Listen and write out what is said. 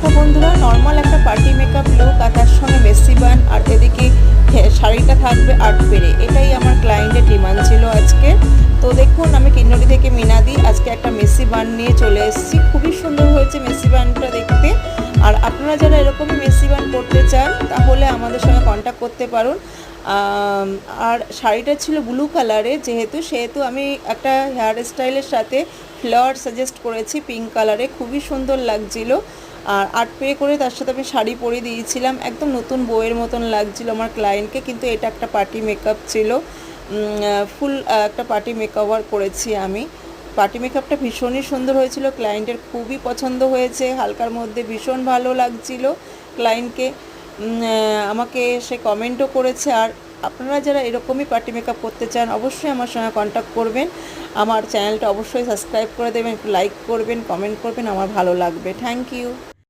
দেখো বন্ধুরা, নর্মাল একটা পার্টি মেকআপ লুক আর তার সঙ্গে মেসি বান আর এদিকে শাড়িটা থাকবে আর্ট পেরে, এটাই আমার ক্লায়েন্টের ডিমান্ড ছিল আজকে। তো দেখুন, আমি কিন্নরি থেকে মিনাদি আজকে একটা মেসি বান নিয়ে চলে এসেছি। খুবই সুন্দর হয়েছে মেসি বানটা দেখতে। আর আপনারা যারা এরকমই মেসি বান করতে চান তাহলে আমাদের সঙ্গে কন্ট্যাক্ট করতে পারুন। আর শাড়িটা ছিল ব্লু কালারে, সেহেতু আমি একটা হেয়ার স্টাইলের সাথে ফ্লাওয়ার সাজেস্ট করেছি পিঙ্ক কালারে, খুবই সুন্দর লাগছিল। আর আর্ট পে করে তার সাথে আমি শাড়ি পরে দিয়েছিলাম, একদম নতুন বউয়ের মতন লাগছিল আমার ক্লায়েন্টকে। কিন্তু এটা একটা পার্টি মেকআপ ছিল, ফুল একটা পার্টি মেকওভার করেছি আমি। পার্টি মেকআপটা ভীষণই সুন্দর হয়েছিল, ক্লায়েন্টের খুবই পছন্দ হয়েছে। হালকার মধ্যে ভীষণ ভালো লাগছিল ক্লায়েন্টকে, আমাকে সে কমেন্টও করেছে। আর আপনারা যারা এরকমই পার্টি মেকআপ করতে চান অবশ্যই আমার সঙ্গে কন্ট্যাক্ট করবেন। আমার চ্যানেলটা অবশ্যই সাবস্ক্রাইব করে দেবেন, একটু লাইক করবেন, কমেন্ট করবেন, আমার ভালো লাগবে। Thank you.